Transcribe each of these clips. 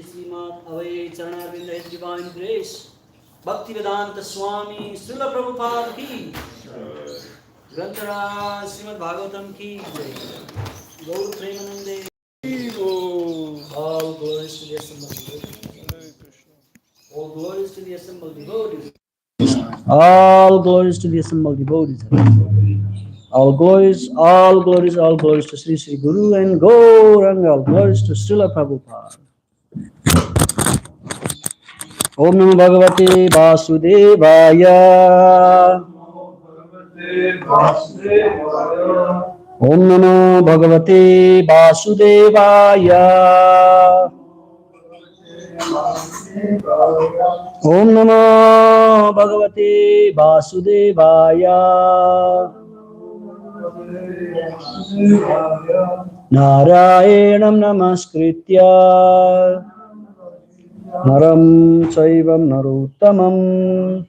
Srimad Away Charanavinda, His Divine Grace, Bhaktivedanta Swami, Srila Prabhupada ki, Grantara Srimad Bhagavatam ki, Gaur Premanande, all glories to the assembled devotees. All glories to the assembled devotees. All glories to the assembled devotees. All glories, all glories, all glories to Sri Sri Guru and Gauranga. All glories to Srila Prabhupada. Om Namo Bhagavate Vasudevaya. Om Namo Bhagavate Vasudevaya. Om Namo Bhagavate Vasudevaya. Narayanam Namaskritya Naram Chaivam Narottamam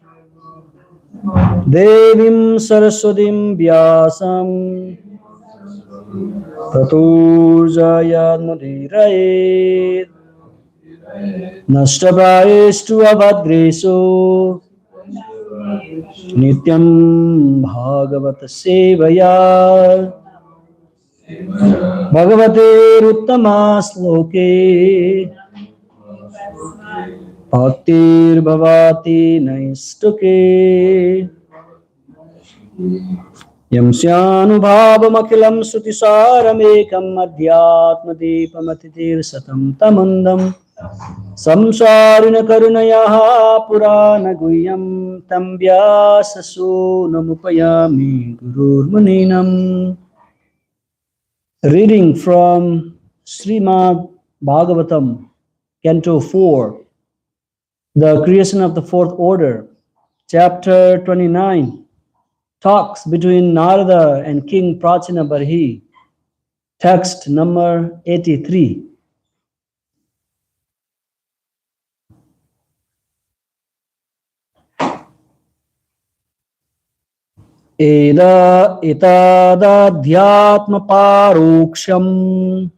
Devim Saraswatim Vyasam Tato Jayad Mudiraye Nashtaprayestu Avadreso Nityam Bhagavata Sevaya Bhagavate Uttama Sloke Bhaktir Bhavati Naistuke Yamsyanubhavam Akilam Sutisaramekam Adhyatma Deepamatitir Satam Tamandam Samsarina Karunayaha Purana Guyam Tambyasaso Namupayami Gurur Muninam. Reading from Srimad Bhagavatam, Canto 4, The Creation of the Fourth Order, Chapter 29, Talks between Narada and King Prachina Barhi, text number 83. Eda itadadhyatma paroksham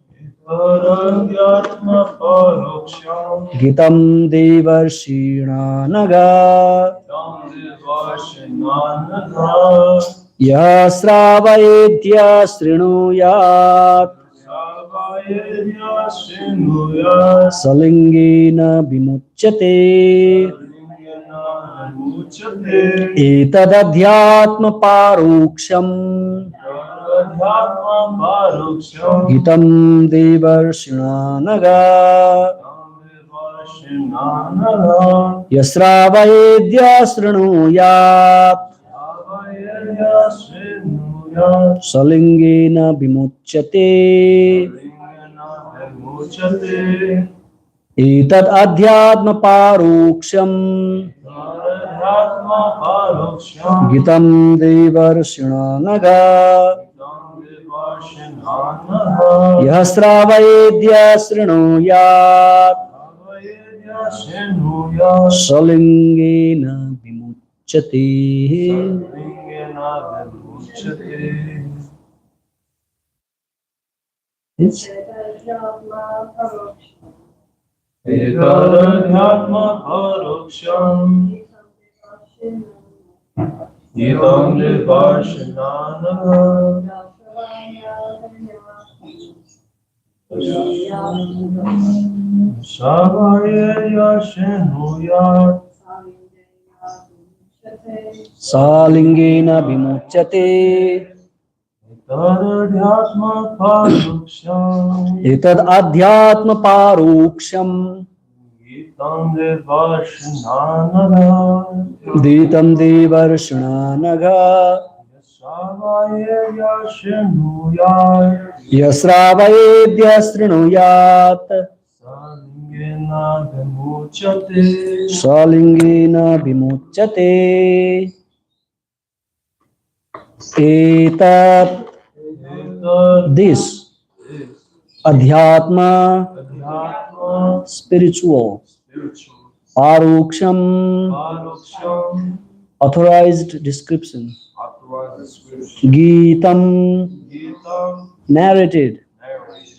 Gitam Devarshina Naga Yah Sravayedya Srinuyat Salingena Vimuchyate Etadadhyatma Paroksham Gitam Devarshina Yasravayedya Srinuyat Salingena Vimuchyate Etad Adhyatma Paroksham Gitam Devarshina Yasravayedya Srinuyat Salingena Vimuchyate. It's Ekadadhyatma paroksham Idam Nivarshananaha Savayedya Srinuyat Salingena Vimuchyate Ekadadhyatma paroksham Etad Adhyatma Paroksham Idam Nivarshananaha Ditam Devarshana Savayedya Srinuyat Yasravayedya Srinuyat Salingena Vimuchyate Salingena Vimuchyate Etat this Adhyatma Adhyatma spiritual spiritual Paroksham paroksham authorized description authorized description Gitam Gitam narrated narrated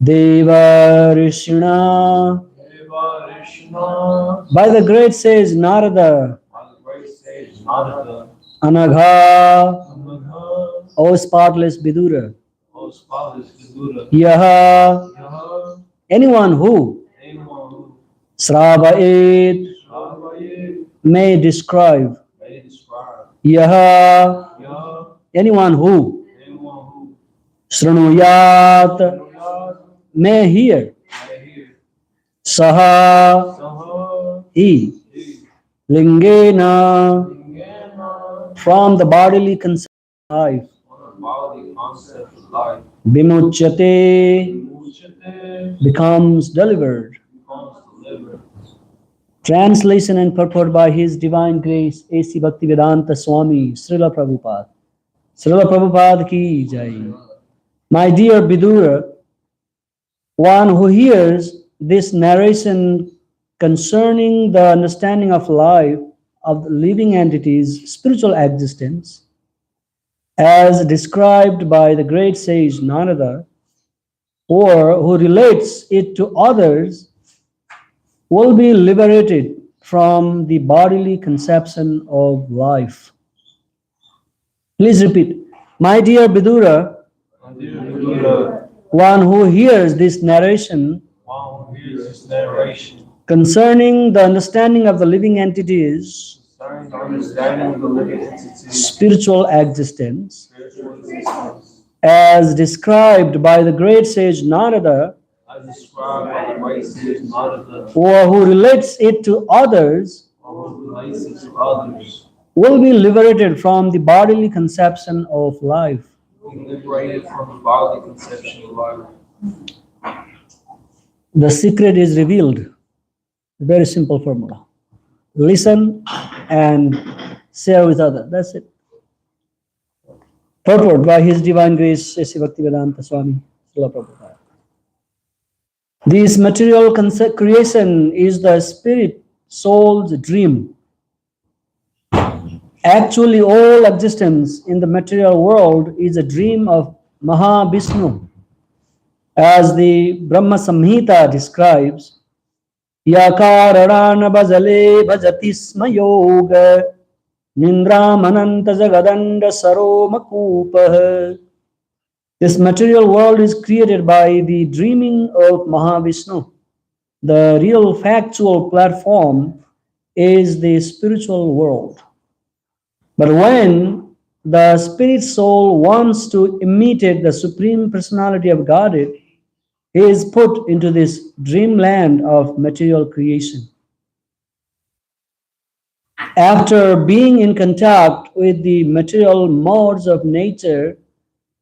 Devarishina Devarishna by the great sage Narada by the great sage Narada Anagha Amagha O spotless Vidura O spotless Vidura Yaha Yaha anyone who anyone who Sravayet Sravayet may describe may describe Yaha Yaha anyone who anyone who Srinuyat Srinuyat may hear may hear Saha Saha he Lingena Lingena from the bodily concept of life on the body concept of life Vimuchyate Vimuchyate becomes delivered. becomes delivered. Translation and purport by His Divine Grace A.C. Bhaktivedanta Swami Srila Prabhupada. Srila Prabhupada ki jai. My dear Vidura, one who hears this narration concerning the understanding of life of the living entities' spiritual existence, as described by the great sage Narada, or who relates it to others, will be liberated from the bodily conception of life. Please repeat. My dear Vidura, Dear Vidura, one who hears this narration one who hears this narration concerning the understanding of the living entities' concerning the understanding of the living entity's spiritual existence, spiritual existence, as described by the great sage Narada, as described by the great sage Narada, or who relates it to others, or who relates it to others, will be liberated from the bodily conception of life. be liberated from the bodily conception of life. The secret is revealed. Very simple formula. Listen and share with others. That's it. Purport by His Divine Grace, A.C. Bhaktivedanta Swami Srila Prabhupada. This material creation is the spirit soul's dream. Actually, all existence in the material world is a dream of Mahavishnu. As the Brahma Samhita describes, Yakarana bhajale bhajati sma yoga Nindramananta Jagadanda Saromakupah. This material world is created by the dreaming of Mahavishnu. The real factual platform is the spiritual world. But when the spirit soul wants to imitate the Supreme Personality of Godhead, he is put into this dreamland of material creation. After being in contact with the material modes of nature,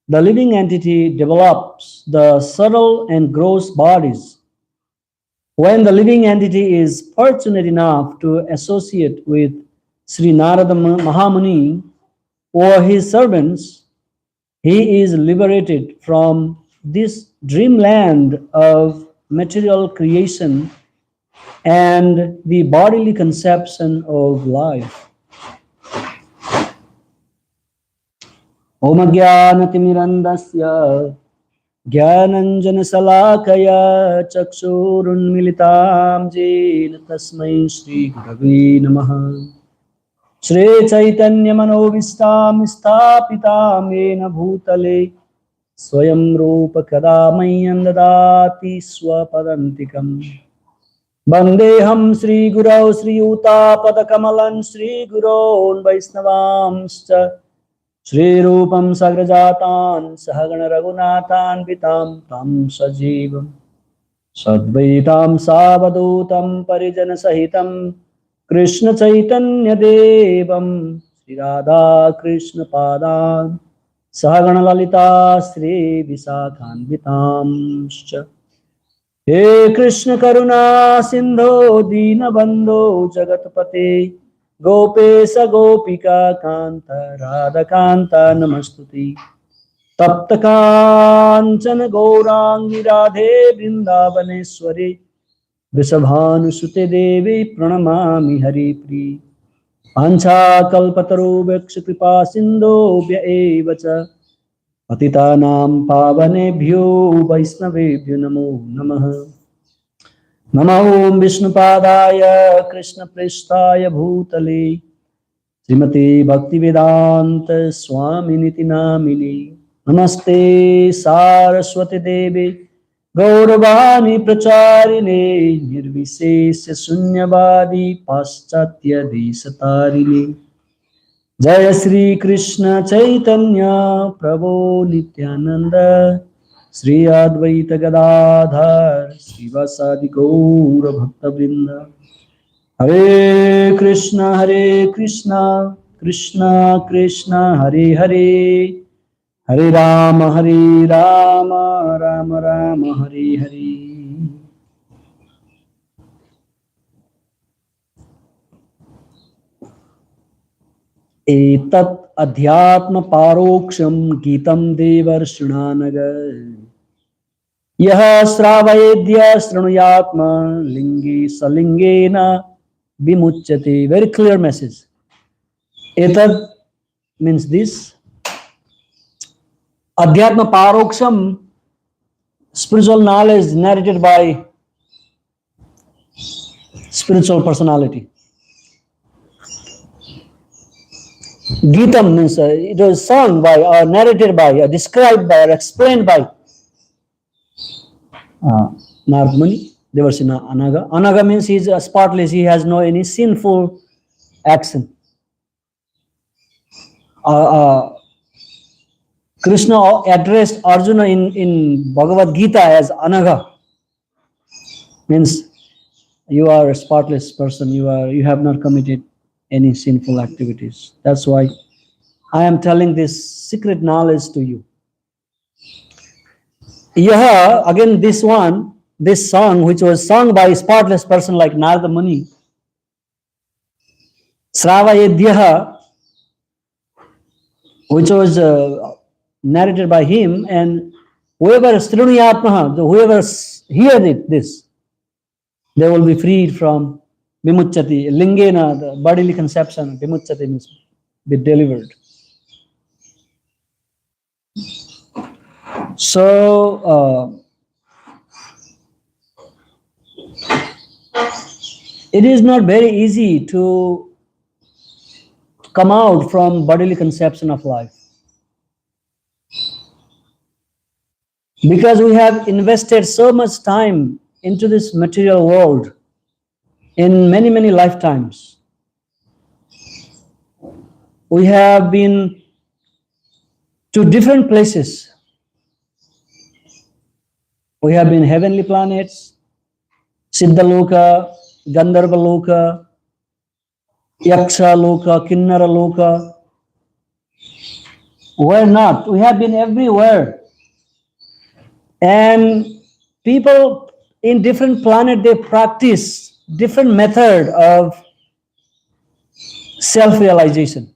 the living entity develops the subtle and gross bodies. When the living entity is fortunate enough to associate with Sri Narada Mahamuni or his servants, he is liberated from this dreamland of material creation and the bodily conception of life. Om Jnanatimirandasya Jnananjanasalakaya Chakshurunmilitam Jena Tasmai Shri Gurave Namaha. Shri Chaitanya Manovistam Sthapitam Yena Bhutale Swayam Rupa Kadamayyam Dadati Swapadantikam. Vandeham Sri Gurau Sri Uta Padakamalan Sri Gurun Vaisnavamscha Shri Rupam Sagrajatan Sahagana Raghunathan Vitam Tam Sajivam Sadvaitam Savadutam Parijana Sahitam Krishna Chaitanya Devam Sri Radha Krishna Padan Sahagana Lalita Sri Visakhan Vitamscha He Krishna Karuna Sindho Dina Bandho Jagatpate Gopesa Gopika Kanta Radha Kanta Namastuti Tapta Kanchana Gaurangi Radhe Vrindavaneshwari Vrisabhanusute Devi Pranamami Hari Pri Pancha Kalpataru Veksha Kripa Sindho Vya Evacha Patitanam Pavanebhyo Vaisnavebhyo Namo Namaha Namo Om Vishnupadaya Krishna Prestaya Bhutale Srimati Bhaktivedanta Swaminiti Namini Namaste Saraswati Devi Gauravani Pracharine Nirvisesya Sunyavadi Paschatya Desatarini Jaya Sri Krishna Chaitanya Prabhu Nityananda Sri Advaita Gadadhar Srivasadi Gaura Bhakta Vrinda Hare Krishna Krishna Krishna Hare Hare Hare Rama Rama Rama Hare Hare. Etat adhyatma paroksham gitam devarshunanaga Yaha sravayedya sranuyatma lingi salingena vimuchyate. Very clear message. Etat means this. Adhyatma paroksham, spiritual knowledge narrated by spiritual personality. Gitam means it was sung by or narrated by or described by or explained by Narad Muni, Devarsina Anaga. Anaga means he is spotless, he has no any sinful action. Krishna addressed Arjuna in Bhagavad Gita as Anaga. Means you are a spotless person, you have not committed any sinful activities. That's why I am telling this secret knowledge to you. Yaha, again this song which was sung by a spotless person like Narada Muni, Sravayedyaha, which was narrated by him, and whoever Srinuyatmaha, whoever heard this, they will be freed from Vimuchyati, Lingena, the bodily conception, Vimuchyati means be delivered. So, it is not very easy to come out from bodily conception of life. Because we have invested so much time into this material world in many, many lifetimes. We have been to different places. We have been heavenly planets, Siddhaloka, Gandharva Loka, Yaksha Loka, Kinnara Loka. Where not? We have been everywhere. And people in different planets, they practice different method of self-realization.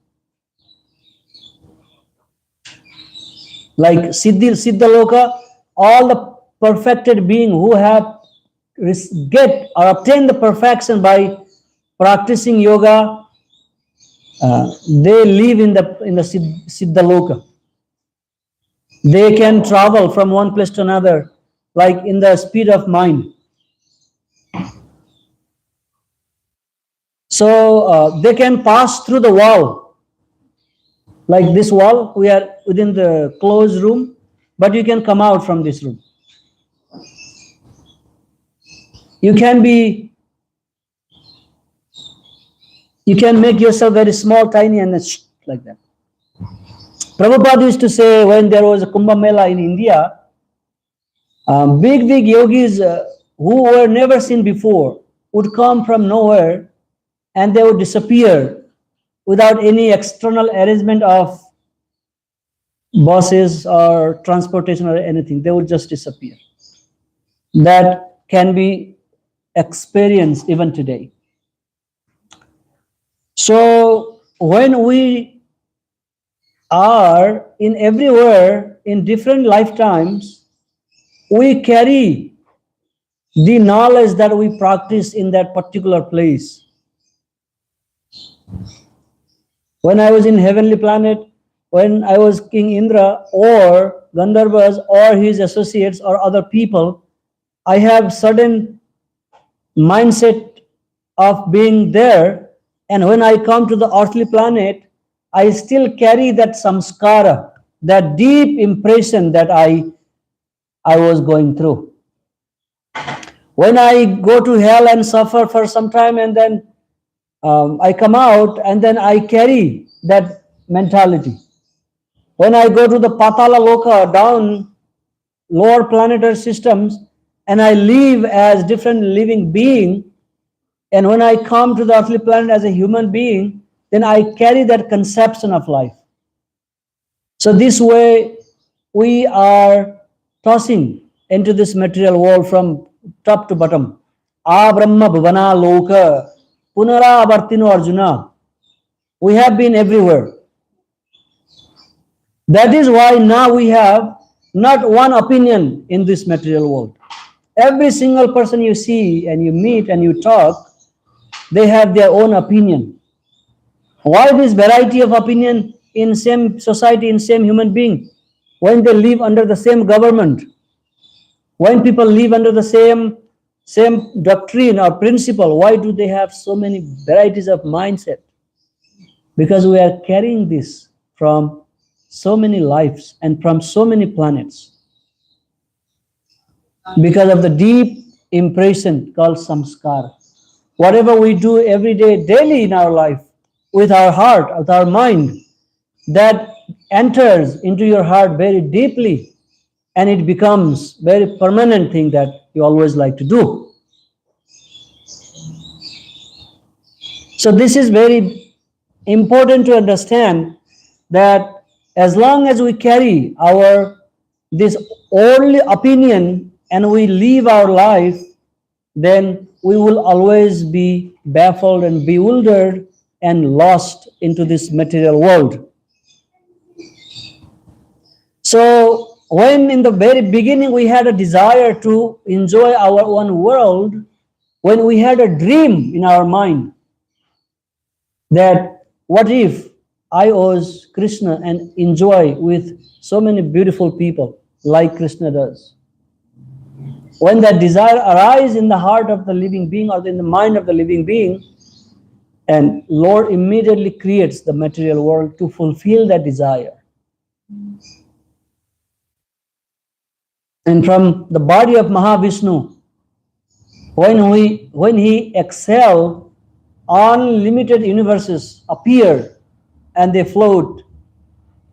Like Siddhaloka, all the perfected beings who have get or obtain the perfection by practicing yoga, they live in the Siddhaloka. They can travel from one place to another, like in the speed of mind. So they can pass through the wall. Like this wall, we are within the closed room, but you can come out from this room. You can make yourself very small, tiny, and like that. Prabhupada used to say when there was a Kumbh Mela in India, big yogis who were never seen before would come from nowhere and they would disappear without any external arrangement of buses or transportation or anything. They would just disappear. That can be experienced even today. So when we are in everywhere in different lifetimes, we carry the knowledge that we practice in that particular place. When I was in heavenly planet, when I was King Indra or Gandharvas or his associates or other people, I have certain mindset of being there, and when I come to the earthly planet, I still carry that samskara, that deep impression that I was going through. When I go to hell and suffer for some time and then I come out and then I carry that mentality. When I go to the Patala Loka, down lower planetary systems, and I live as different living being, and when I come to the earthly planet as a human being, then I carry that conception of life. So this way, we are tossing into this material world from top to bottom. A Brahma Bhavana Loka, Punara Avartino Arjuna. We have been everywhere. That is why now we have not one opinion in this material world. Every single person you see and you meet and you talk, they have their own opinion. Why this variety of opinion in same society, in same human being, when they live under the same government, when people live under the same doctrine or principle, why do they have so many varieties of mindset? Because we are carrying this from so many lives and from so many planets. Because of the deep impression called samskara. Whatever we do every day, daily in our life, with our heart, with our mind, that enters into your heart very deeply, and it becomes very permanent thing that you always like to do. So this is very important to understand, that as long as we carry this only opinion and we live our life, then we will always be baffled and bewildered and lost into this material world. So when in the very beginning we had a desire to enjoy our own world, when we had a dream in our mind that what if I was Krishna and enjoy with so many beautiful people like Krishna does. When that desire arises in the heart of the living being or in the mind of the living being, And Lord immediately creates the material world to fulfill that desire. And from the body of Mahavishnu, when he exhaled, unlimited universes appear and they float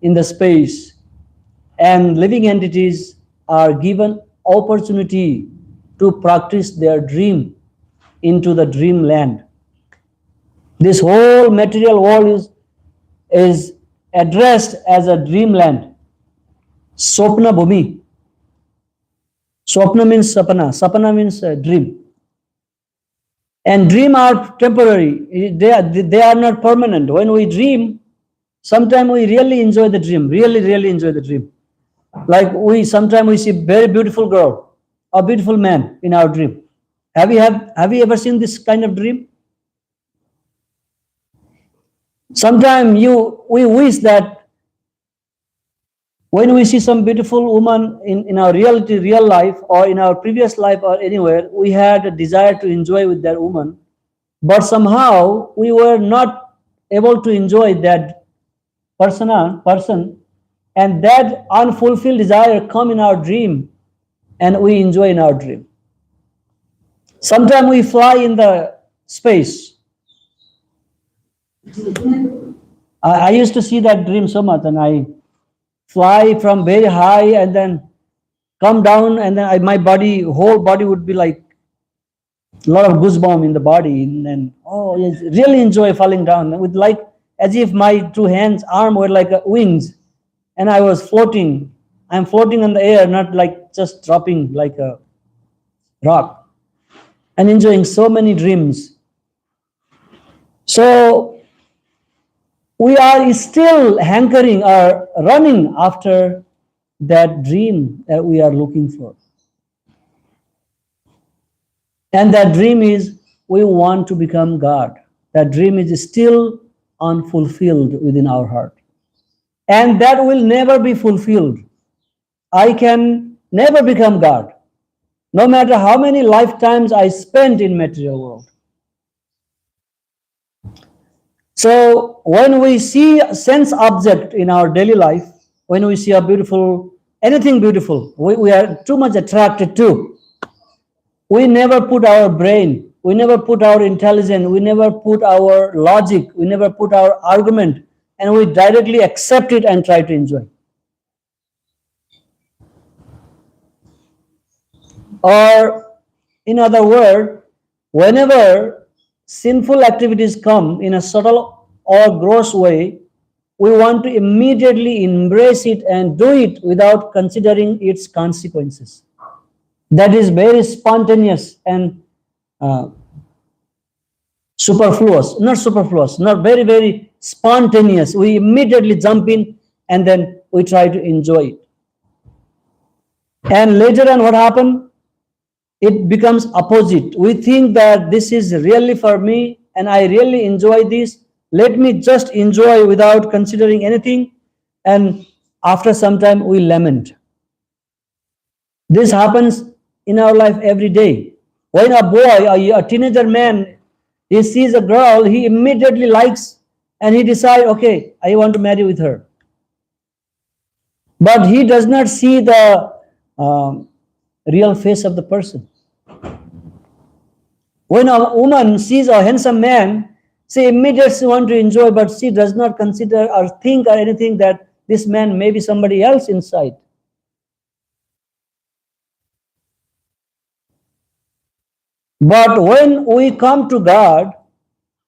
in the space, and living entities are given opportunity to practice their dream into the dreamland. This whole material world is addressed as a dreamland. Swapna Bhumi. Swapna means sapana. Sapana means dream. And dream are temporary. They are not permanent. When we dream, sometimes we really enjoy the dream. Really enjoy the dream. Like sometimes we see very beautiful girl or beautiful man in our dream. Have you ever seen this kind of dream? Sometimes we wish that when we see some beautiful woman in our real life or in our previous life or anywhere, we had a desire to enjoy with that woman, but somehow we were not able to enjoy that person, and that unfulfilled desire come in our dream, and we enjoy in our dream. Sometimes we fly in the space. I used to see that dream so much, and I fly from very high and then come down, and then my whole body would be like a lot of goosebumps in the body, and then yes, really enjoy falling down with like as if my two hands, arm were like wings, and I was floating. I'm floating in the air, not like just dropping like a rock, and enjoying so many dreams. So we are still hankering or running after that dream that we are looking for. And that dream is we want to become God. That dream is still unfulfilled within our heart. And that will never be fulfilled. I can never become God, no matter how many lifetimes I spent in material world. So when we see a sense object in our daily life, when we see anything beautiful, we are too much attracted to. We never put our brain, we never put our intelligence, we never put our logic, we never put our argument, and we directly accept it and try to enjoy. Or in other words, whenever sinful activities come in a subtle or gross way, we want to immediately embrace it and do it without considering its consequences. That is very spontaneous and not very spontaneous. We immediately jump in and then we try to enjoy it. And later on, what happened? It becomes opposite. We think that this is really for me and I really enjoy this. Let me just enjoy without considering anything. And after some time, we lament. This happens in our life every day. When a boy, a teenager man, he sees a girl, he immediately likes and he decides, okay, I want to marry with her. But he does not see the real face of the person. When a woman sees a handsome man, she immediately wants to enjoy, but she does not consider or think or anything that this man may be somebody else inside. But when we come to God,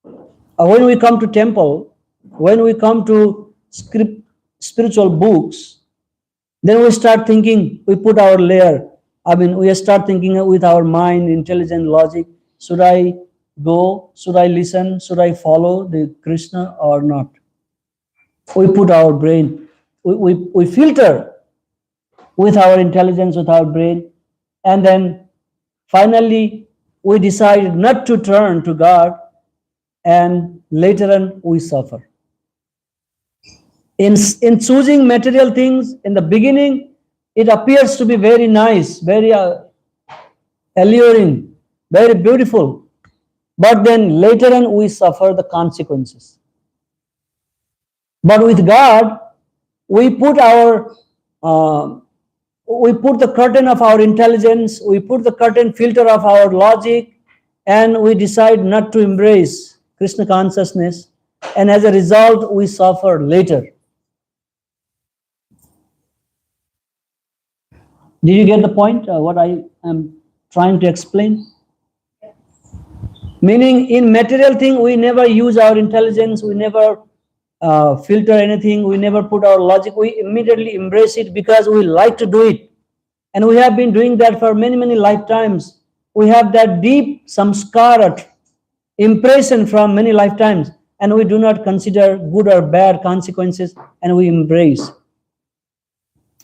or when we come to temple, when we come to spiritual books, then we start thinking, we put our layer. We start thinking with our mind, intelligent logic. Should I go? Should I listen? Should I follow the Krishna or not? We put our brain, we filter with our intelligence, with our brain, and then finally we decide not to turn to God, and later on we suffer. In choosing material things, in the beginning, it appears to be very nice, very alluring, very beautiful. but then later on we suffer the consequences. But with God, we put the curtain of our intelligence, we put the curtain filter of our logic, and we decide not to embrace Krishna consciousness, and as a result we suffer later. Did you get the point? What I am trying to explain? Meaning, in material thing, we never use our intelligence, we never filter anything, we never put our logic, we immediately embrace it because we like to do it. And we have been doing that for many, many lifetimes. We have that deep samskara, impression from many lifetimes, and we do not consider good or bad consequences, and we embrace.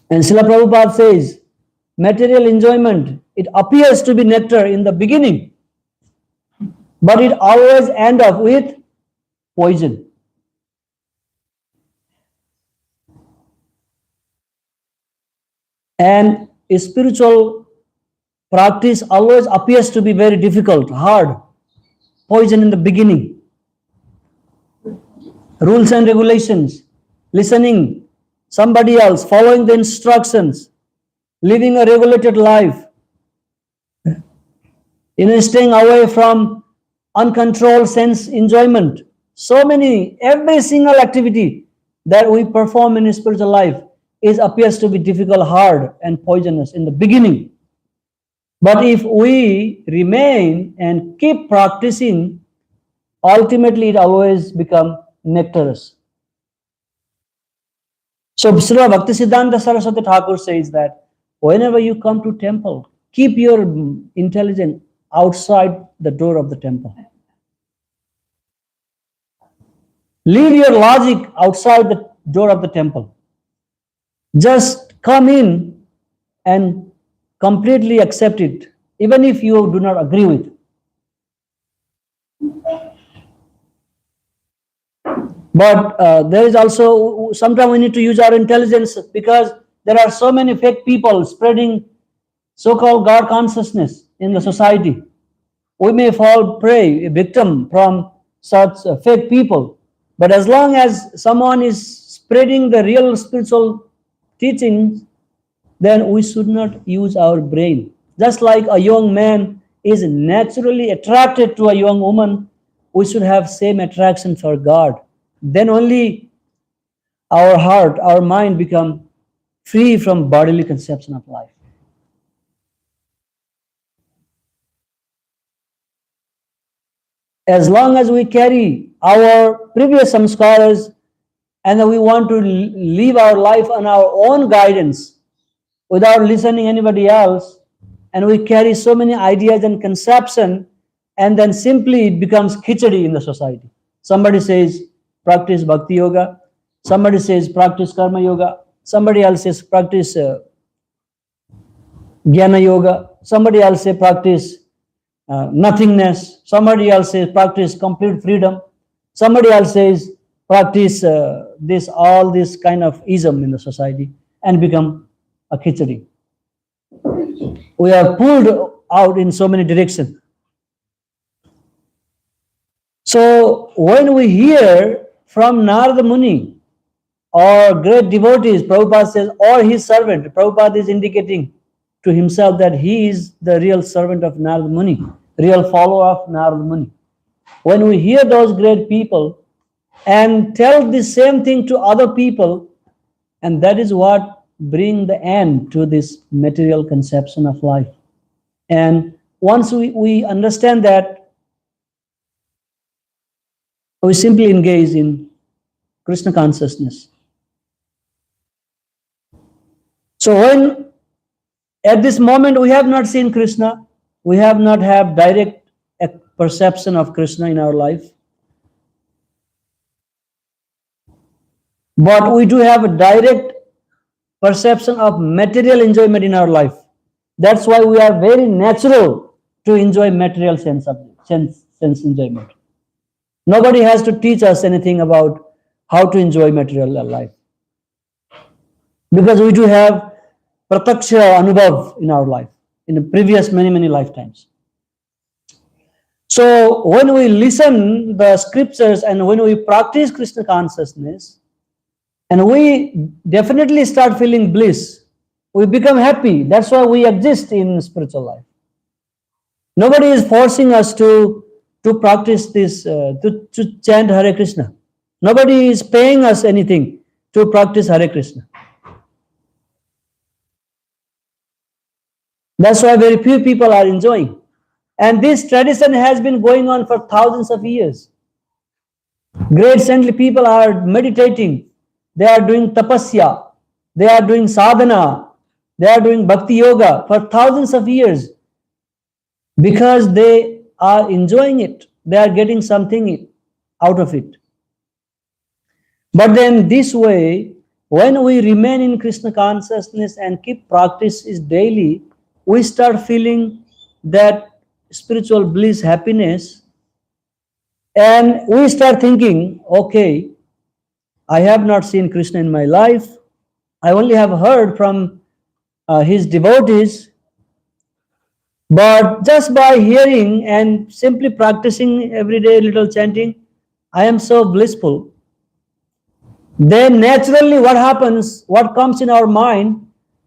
And Srila Prabhupada says, material enjoyment, it appears to be nectar in the beginning, but it always ends up with poison. And spiritual practice always appears to be very difficult, hard, poison in the beginning. Rules and regulations, listening somebody else, following the instructions, living a regulated life, staying away from uncontrolled sense enjoyment. So many, every single activity that we perform in spiritual life appears to be difficult, hard, and poisonous in the beginning. But if we remain and keep practicing, ultimately it always becomes nectarous. So Srila Bhaktisiddhanta Saraswati Thakur says that whenever you come to temple, keep your intelligence outside the door of the temple. Leave your logic outside the door of the temple. Just come in and completely accept it, even if you do not agree with it. But there is also, sometimes we need to use our intelligence, because there are so many fake people spreading so-called God consciousness in the society. We may fall prey, a victim from such fake people. But as long as someone is spreading the real spiritual teachings, then we should not use our brain. Just like a young man is naturally attracted to a young woman, we should have same attraction for God. Then only our heart, our mind become free from bodily conception of life. As long as we carry our previous samskaras and we want to live our life on our own guidance without listening anybody else, and we carry so many ideas and conception, and then simply it becomes khichdi in the society. Somebody says practice bhakti yoga, somebody says practice karma yoga, somebody else says practice jnana yoga, somebody else says practice nothingness, somebody else says practice complete freedom, somebody else says practice all this kind of ism in the society, and become a khichdi. We are pulled out in so many directions. So when we hear from Narada Muni or great devotees, Prabhupada says, or his servant, Prabhupada is indicating to himself that he is the real servant of Narada Muni, real follower of Narada Muni. When we hear those great people and tell the same thing to other people, and that is what brings the end to this material conception of life. And once we understand that, we simply engage in Krishna consciousness. So when at this moment we have not seen Krishna, we have not had direct perception of Krishna in our life, but we do have a direct perception of material enjoyment in our life. That's why we are very natural to enjoy material sense enjoyment. Nobody has to teach us anything about how to enjoy material life, because we do have prataksha anubhav in our life in the previous many lifetimes. So when we listen the scriptures and when we practice Krishna consciousness, and we definitely start feeling bliss, we become happy. That's why we exist in spiritual life. Nobody is forcing us to practice this, to chant Hare Krishna. Nobody is paying us anything to practice Hare Krishna. That's why very few people are enjoying. And this tradition has been going on for thousands of years. Great saintly people are meditating. They are doing tapasya. They are doing sadhana. They are doing bhakti yoga for thousands of years because they are enjoying it. They are getting something out of it. But then this way, when we remain in Krishna consciousness and keep practice daily, we start feeling that spiritual bliss, happiness, and we start thinking, okay, I have not seen Krishna in my life. I only have heard from his devotees. But just by hearing and simply practicing every day little chanting, I am so blissful. Then naturally what happens, what comes in our mind,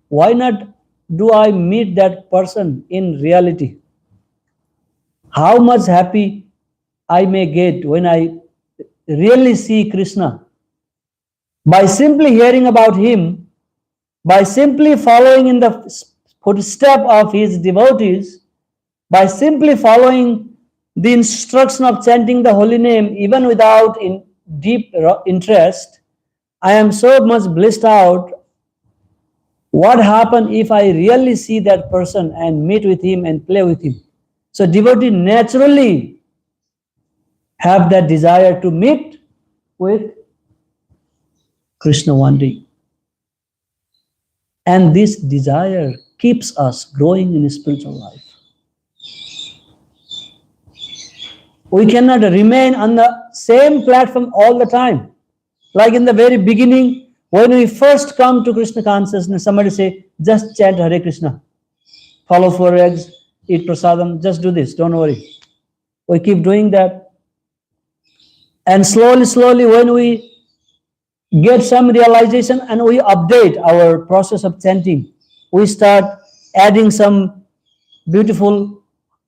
why not do I meet that person in reality? How much happy I may get when I really see Krishna. By simply hearing about him, by simply following in the footstep of his devotees, by simply following the instruction of chanting the holy name even without deep interest, I am so much blissed out. What happens if I really see that person and meet with him and play with him? So devotee naturally have that desire to meet with Krishna one day. And this desire keeps us growing in spiritual life. We cannot remain on the same platform all the time. Like in the very beginning, when we first come to Krishna consciousness, somebody say, just chant Hare Krishna. Follow 4 eggs, eat prasadam, just do this, don't worry. We keep doing that. And slowly, when we get some realization and we update our process of chanting, we start adding some beautiful,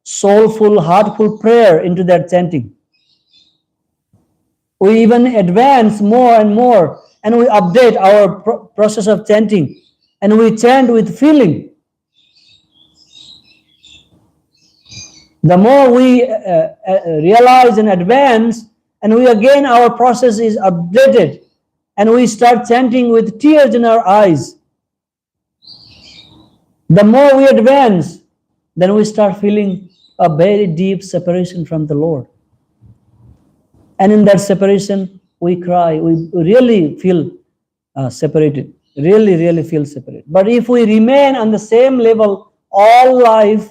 soulful, heartful prayer into that chanting. We even advance more and more, and we update our process of chanting, and we chant with feeling. The more we realize and advance, and we again, our process is updated, and we start chanting with tears in our eyes. The more we advance, then we start feeling a very deep separation from the Lord. And in that separation, we cry. We really feel separated. Really feel separated. But if we remain on the same level all life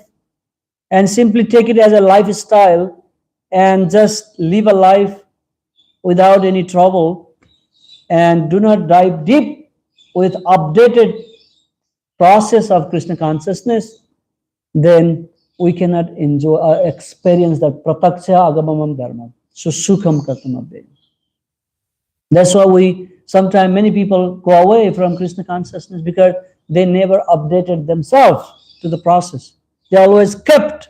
and simply take it as a lifestyle and just live a life without any trouble and do not dive deep with updated process of Krishna consciousness, then we cannot enjoy or experience that prataksha agamamam dharma. So sukham kartamabhe. That's why sometimes many people go away from Krishna consciousness because they never updated themselves to the process. They always kept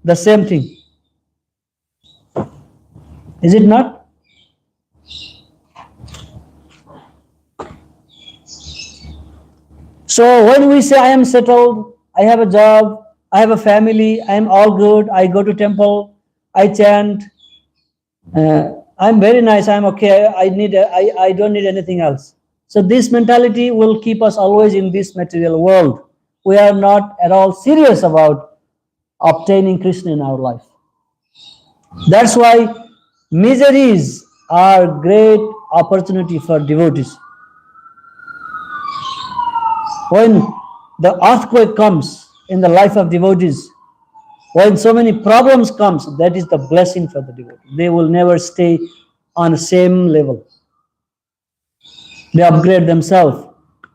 the same thing. Is it not? So when we say I am settled, I have a job, I have a family, I am all good, I go to temple, I chant, I'm very nice, I'm okay, I don't need anything else. So this mentality will keep us always in this material world. We are not at all serious about obtaining Krishna in our life. That's why miseries are great opportunity for devotees. When the earthquake comes in the life of devotees, when so many problems comes, that is the blessing for the devotee. They will never stay on the same level. They upgrade themselves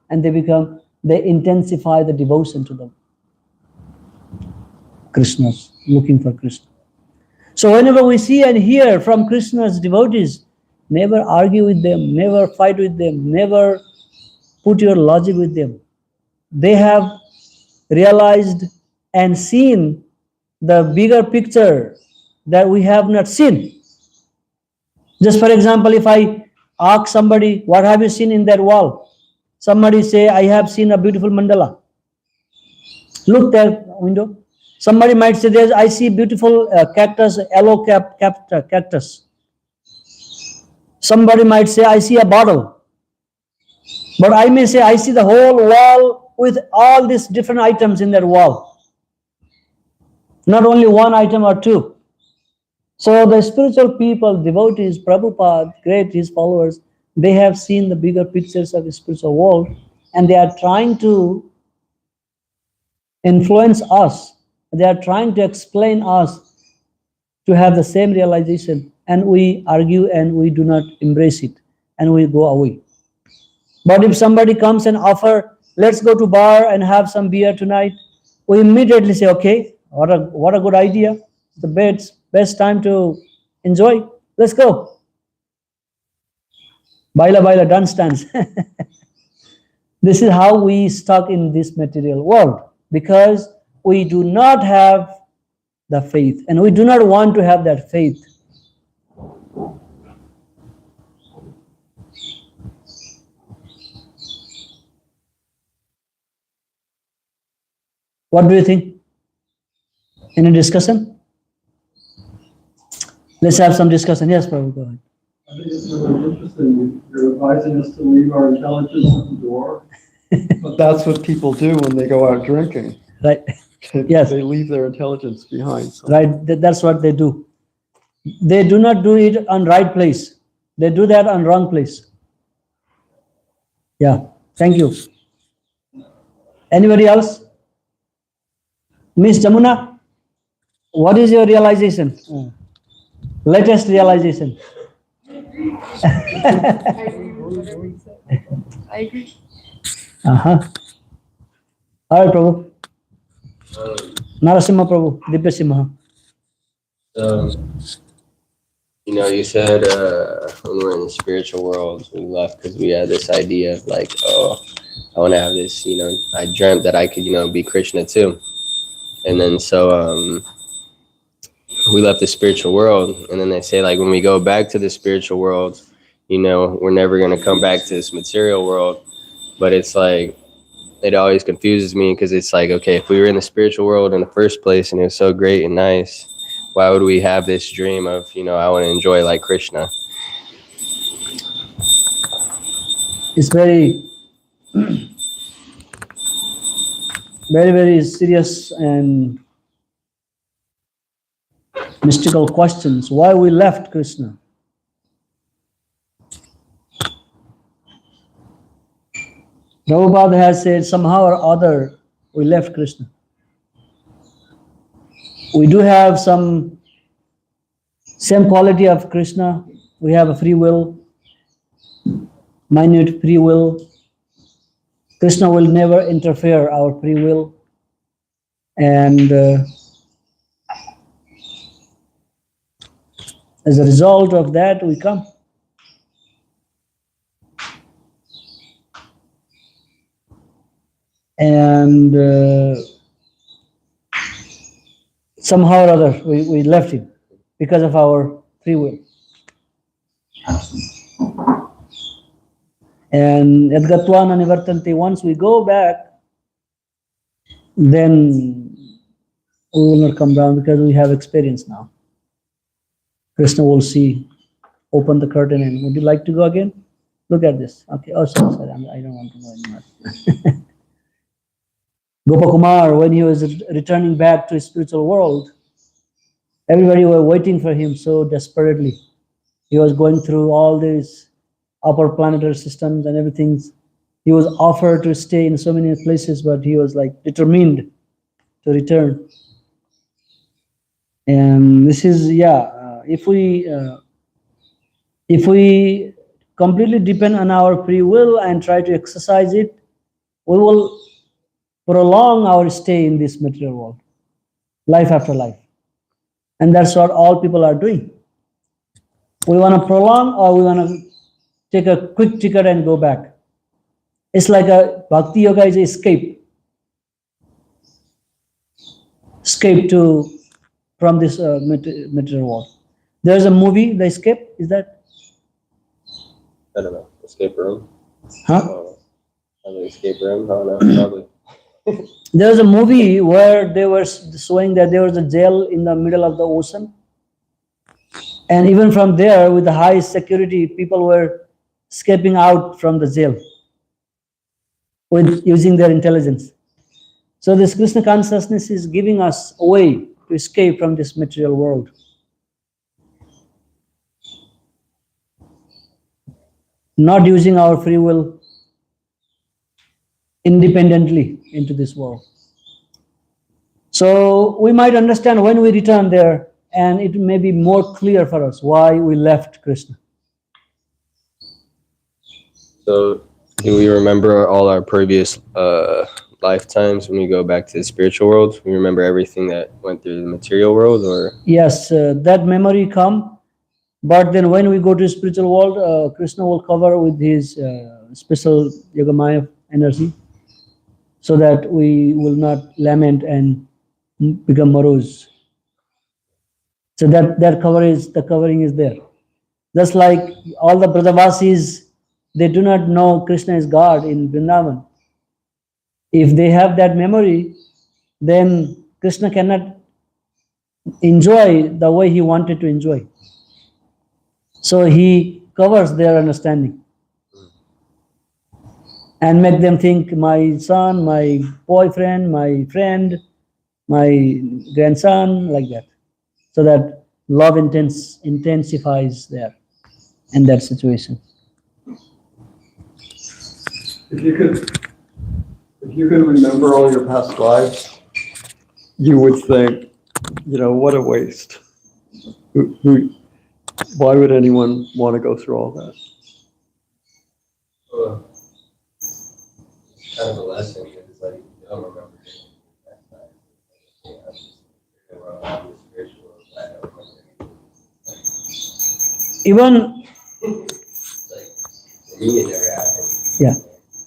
and they intensify the devotion to them. Krishna's, looking for Krishna. So whenever we see and hear from Krishna's devotees, never argue with them, never fight with them, never put your logic with them. They have realized and seen the bigger picture that we have not seen. Just for example, if I ask somebody, what have you seen in that wall? Somebody say, I have seen a beautiful mandala. Look there, window. Somebody might say, "There's, I see beautiful cactus, yellow cactus." Somebody might say, I see a bottle. But I may say, I see the whole wall with all these different items in that wall. Not only one item or two. So the spiritual people, devotees, Prabhupada, great his followers, they have seen the bigger pictures of the spiritual world, and they are trying to influence us. They are trying to explain us to have the same realization, and we argue and we do not embrace it, and we go away. But if somebody comes and offer, let's go to bar and have some beer tonight, we immediately say, okay, what a good idea. The best time to enjoy. Let's go. Baila baila, dance dance. This is how we stuck in this material world, because we do not have the faith, and we do not want to have that faith. What do you think? Any discussion? Let's have some discussion. Yes, Prabhu, go ahead. I think it's really interesting. You're advising us to leave our intelligence at the door. But that's what people do when they go out drinking. Right. Yes. They leave their intelligence behind. So. Right. That's what they do. They do not do it on right place. They do that on wrong place. Yeah. Thank you. Anybody else? Miss Jamuna, what is your realization? Latest realization. I agree. Uh-huh. All right, Prabhu. Narasimha Prabhu, Dibya Simha. You said when we're in the spiritual world, we left because we had this idea of like, oh, I want to have this, I dreamt that I could, be Krishna too. And then so we left the spiritual world. And then they say like, when we go back to the spiritual world, we're never going to come back to this material world. But it's like, it always confuses me because it's like, okay, if we were in the spiritual world in the first place and it was so great and nice, why would we have this dream of, I want to enjoy like Krishna? It's very, very, very serious and mystical questions. Why we left Krishna? Prabhupada has said somehow or other we left Krishna. We do have some same quality of Krishna. We have a free will, minute free will. Krishna will never interfere our free will. And as a result of that, we come. And somehow or other, we left him because of our free will. And Yadgatwana Nivartanti, once we go back, then we will not come down because we have experience now. Krishna will see, open the curtain, and would you like to go again? Look at this. Okay, oh, sorry, I don't want to go anymore. Gopakumar, when he was returning back to his spiritual world, everybody were waiting for him so desperately. He was going through all these upper planetary systems and everything. He was offered to stay in so many places, but he was like determined to return. And this is, if we completely depend on our free will and try to exercise it, we will prolong our stay in this material world, life after life. And that's what all people are doing. We want to prolong, or we want to take a quick ticket and go back. It's like a bhakti yoga is escape from this material world. There's a movie, The Escape. Is that? I don't know. Escape room? Huh? Escape room? I don't know. Probably. There was a movie where they were showing that there was a jail in the middle of the ocean. And even from there, with the high security, people were escaping out from the jail with using their intelligence. So this Krishna consciousness is giving us a way to escape from this material world. Not using our free will independently into this world. So we might understand when we return there, and it may be more clear for us why we left Krishna. So, do we remember all our previous lifetimes when we go back to the spiritual world? We remember everything that went through the material world, or? Yes, that memory come, but then when we go to the spiritual world, Krishna will cover with his special Yogamaya energy, so that we will not lament and become morose. So that covering is there. Just like all the Brajavasis, they do not know Krishna is God in Vrindavan. If they have that memory, then Krishna cannot enjoy the way he wanted to enjoy. So he covers their understanding and make them think my son, my boyfriend, my friend, my grandson, like that. So that love intensifies there in that situation. If you could remember all your past lives, you would think, what a waste. Why would anyone want to go through all that? Kind of a lesson. It's like, I don't remember. Even, yeah.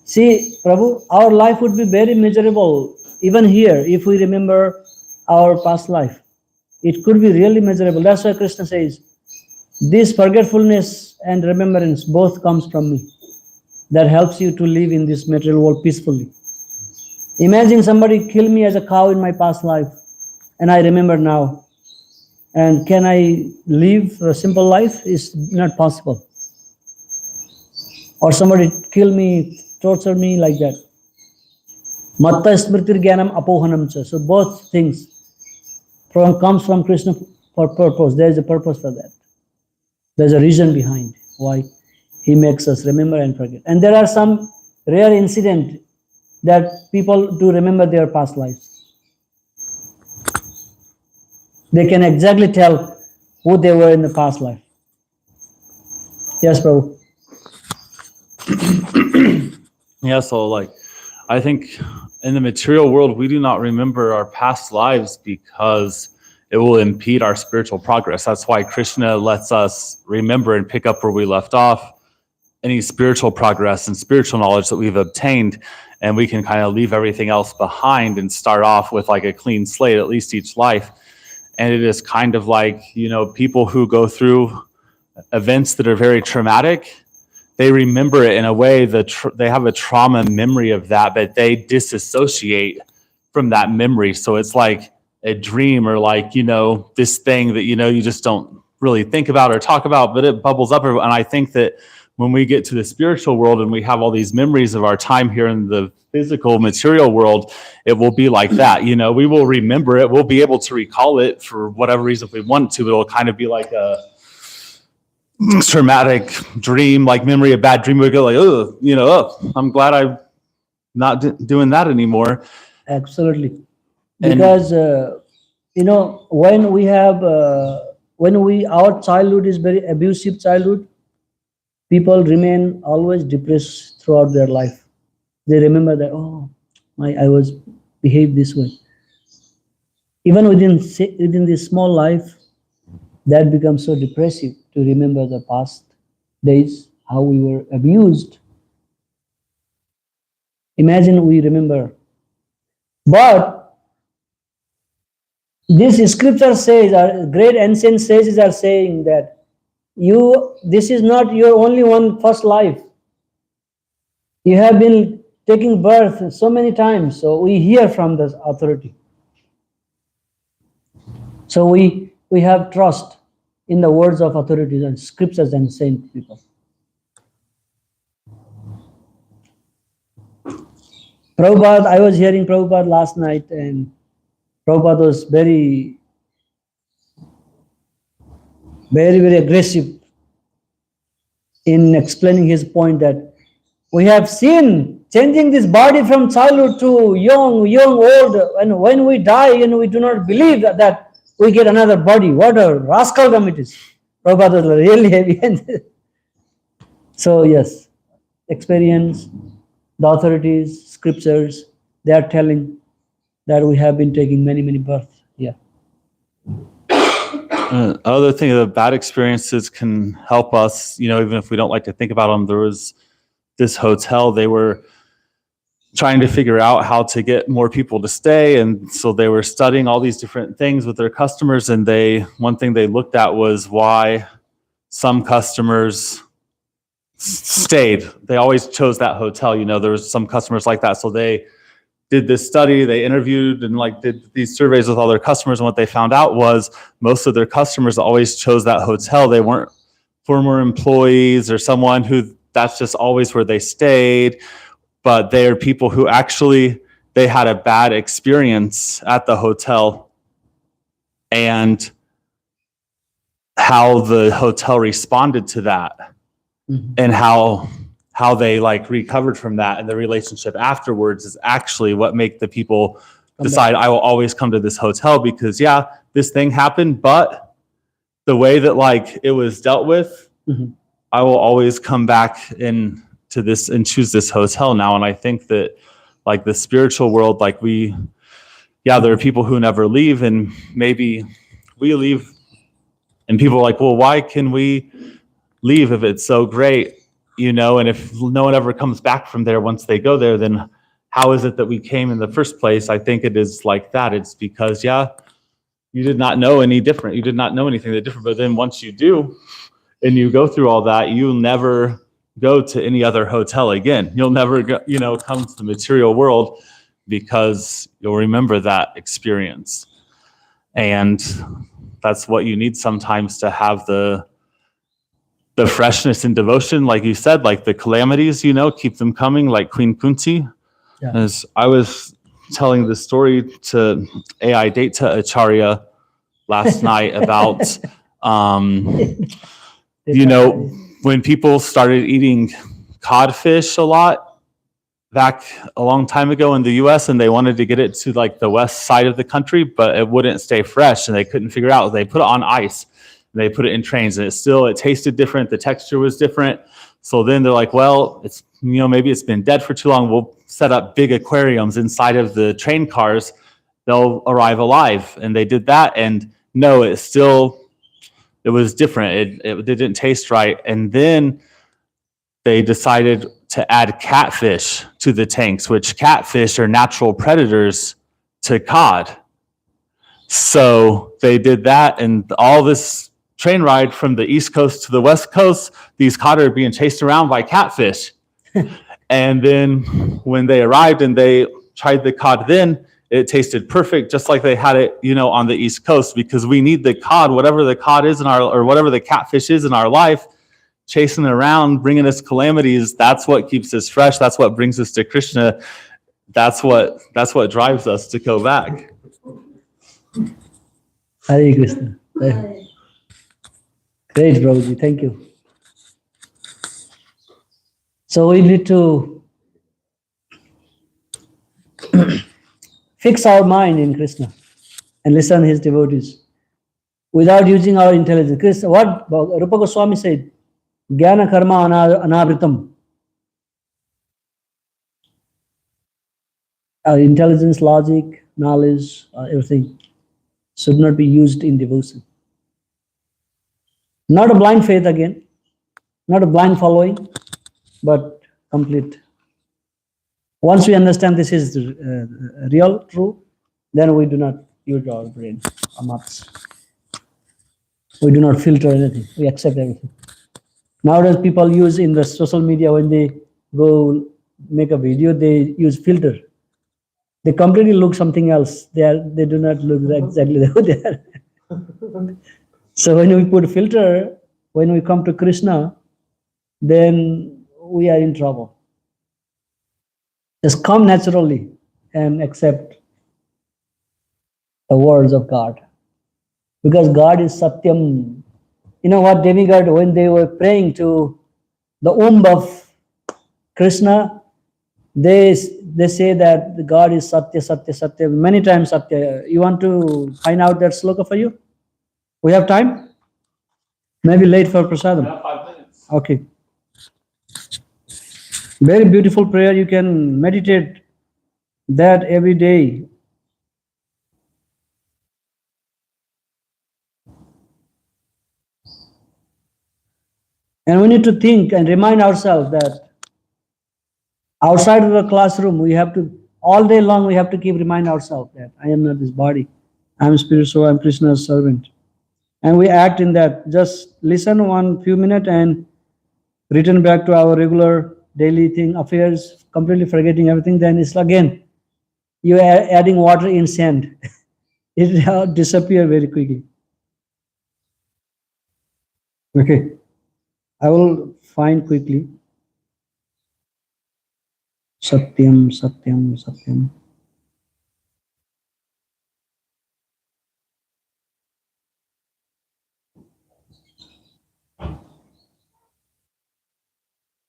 See, Prabhu, our life would be very miserable, even here, if we remember our past life. It could be really miserable. That's why Krishna says, this forgetfulness and remembrance both comes from me. That helps you to live in this material world peacefully. Imagine somebody killed me as a cow in my past life, and I remember now. And can I live a simple life? It's not possible. Or somebody kill me, torture me like that. Matta smritir jnanam apohanam cha. So both things comes from Krishna for purpose. There is a purpose for that. There's a reason behind why he makes us remember and forget. And there are some rare incidents that people do remember their past lives. They can exactly tell who they were in the past life. Yes, Prabhu. Yeah, so I think in the material world, we do not remember our past lives because it will impede our spiritual progress. That's why Krishna lets us remember and pick up where we left off, any spiritual progress and spiritual knowledge that we've obtained, and we can kind of leave everything else behind and start off with like a clean slate, at least each life. And it is kind of like, people who go through events that are very traumatic, they remember it in a way that they have a trauma memory of that, but they disassociate from that memory. So it's like a dream, or like, this thing that, you just don't really think about or talk about, but it bubbles up. And I think that when we get to the spiritual world and we have all these memories of our time here in the physical material world, it will be like that. We will remember it. We'll be able to recall it for whatever reason if we want to. It'll kind of be like a traumatic dream, like memory of bad dream. We go like, I'm glad I'm not doing that anymore. Absolutely. Because, when we have, our childhood is very abusive childhood, people remain always depressed throughout their life. They remember that, I was behaved this way. Even within this small life, that becomes so depressive to remember the past days, how we were abused. Imagine we remember. But this scripture says, our great ancient sages are saying that this is not your only one first life. You have been taking birth so many times, so we hear from the authority. So we have trust in the words of authorities and scriptures and saint people. Prabhupada, I was hearing Prabhupada last night, and Prabhupada was very, very, very aggressive in explaining his point that we have seen changing this body from childhood to young, old, and when we die, we do not believe that we get another body. What a rascaldom it is. Prabhupada was really heavy. So yes, experience, the authorities, scriptures, they are telling that we have been taking many, many births. Yeah. Other thing, the bad experiences can help us, even if we don't like to think about them. There was this hotel, they were trying to figure out how to get more people to stay. And so they were studying all these different things with their customers. And one thing they looked at was why some customers stayed. They always chose that hotel. There was some customers like that. So they did this study, they interviewed and did these surveys with all their customers. And what they found out was most of their customers always chose that hotel. They weren't former employees or someone who that's just always where they stayed. But they are people who actually, they had a bad experience at the hotel and how the hotel responded to that and how they recovered from that, and the relationship afterwards is actually what make the people decide, I will always come to this hotel because this thing happened, but the way that it was dealt with, I will always come back to this and choose this hotel now. And I think that the spiritual world, there are people who never leave, and maybe we leave and people are like, well, why can we leave if it's so great? And if no one ever comes back from there once they go there, then how is it that we came in the first place? I think it is like that. It's because, you did not know any different. You did not know anything that different. But then once you do, and you go through all that, you'll never go to any other hotel again. You'll never go, come to the material world because you'll remember that experience. And that's what you need sometimes to have the freshness and devotion, like you said, the calamities, keep them coming, like Queen Kunti. Yeah. As I was telling the story to AI Data Acharya last night about, when people started eating codfish a lot back a long time ago in the US, and they wanted to get it to the west side of the country, but it wouldn't stay fresh and they couldn't figure out. They put it on ice. They put it in trains, and it tasted different. The texture was different. So then they're like, well, it's, maybe it's been dead for too long. We'll set up big aquariums inside of the train cars. They'll arrive alive. And they did that. And no, it was different. It didn't taste right. And then they decided to add catfish to the tanks, which catfish are natural predators to cod. So they did that, and all this train ride from the East Coast to the West Coast, these cod are being chased around by catfish. And then when they arrived and they tried the cod, then it tasted perfect, just like they had it, on the East Coast, because we need the cod, whatever the cod is or whatever the catfish is in our life, chasing around, bringing us calamities. That's what keeps us fresh. That's what brings us to Krishna. That's what drives us to go back. Hare Krishna. Great, Prabhuji. Thank you. So we need to fix our mind in Krishna and listen to his devotees without using our intelligence. Krishna, what Rupa Goswami said, Jnana karma anavritam. Our intelligence, logic, knowledge, everything should not be used in devotion. Not a blind faith again, not a blind following, but complete. Once we understand this is real, true, then we do not use our brain, our mouths. We do not filter anything. We accept everything. Nowadays, people use in the social media when they go make a video, they use filter. They completely look something else. They do not look exactly how they are. So when we put filter, when we come to Krishna, then we are in trouble. Just come naturally and accept the words of God. Because God is Satyam. You know what, demigod, when they were praying to the womb of Krishna, they say that God is Satya, Satya, Satya, many times Satya. You want to find out that sloka for you? We have time? Maybe late for prasadam. 5 minutes. Okay. Very beautiful prayer. You can meditate that every day. And we need to think and remind ourselves that outside of the classroom, we have to, all day long, we have to keep remind ourselves that I am not this body. I am spiritual, I am Krishna's servant. And we act in that. Just listen one few minutes and return back to our regular daily thing, affairs, completely forgetting everything. Then it's again, you are adding water in sand. It will disappear very quickly. Okay. I will find quickly. Satyam, Satyam, Satyam.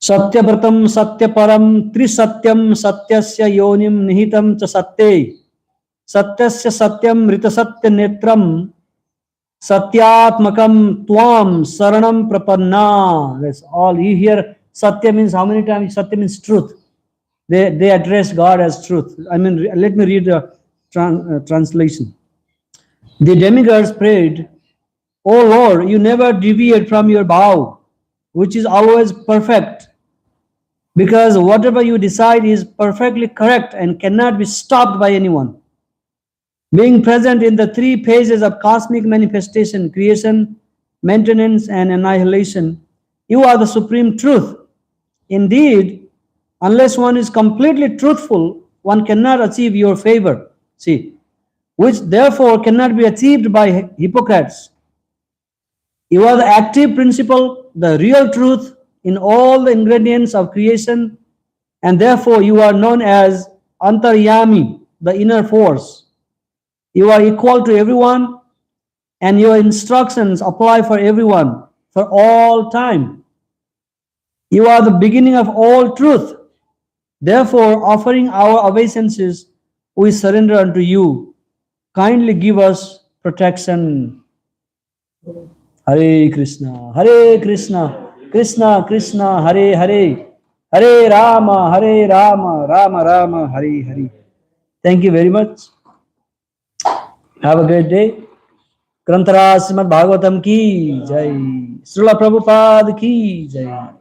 Satyabratam, Satyaparam, Trisatyam, Satyasya yonim nihitam cha satye. Satyasya Satyam, Ritasatya netram, Satyatmakam Tvam Saranam Prapanna. That's all. You hear Satya means how many times? Satya means truth. They address God as truth. I mean, let me read the translation. The demigods prayed, "O Lord, you never deviate from your vow, which is always perfect, because whatever you decide is perfectly correct and cannot be stopped by anyone. Being present in the three phases of cosmic manifestation, creation, maintenance, and annihilation, you are the supreme truth. Indeed, unless one is completely truthful, one cannot achieve your favor. See, which therefore cannot be achieved by hypocrites. You are the active principle, the real truth in all the ingredients of creation, and therefore you are known as Antaryami, the inner force. You are equal to everyone, and your instructions apply for everyone, for all time. You are the beginning of all truth. Therefore, offering our obeisances, we surrender unto you. Kindly give us protection." Hare Krishna, Krishna Krishna, Hare Hare, Hare Rama, Rama Rama, Hare Hare. Thank you very much. Have a great day. ग्रंथराज Shrimad Bhagavatam की जय, श्रील प्रभुपाद की जय.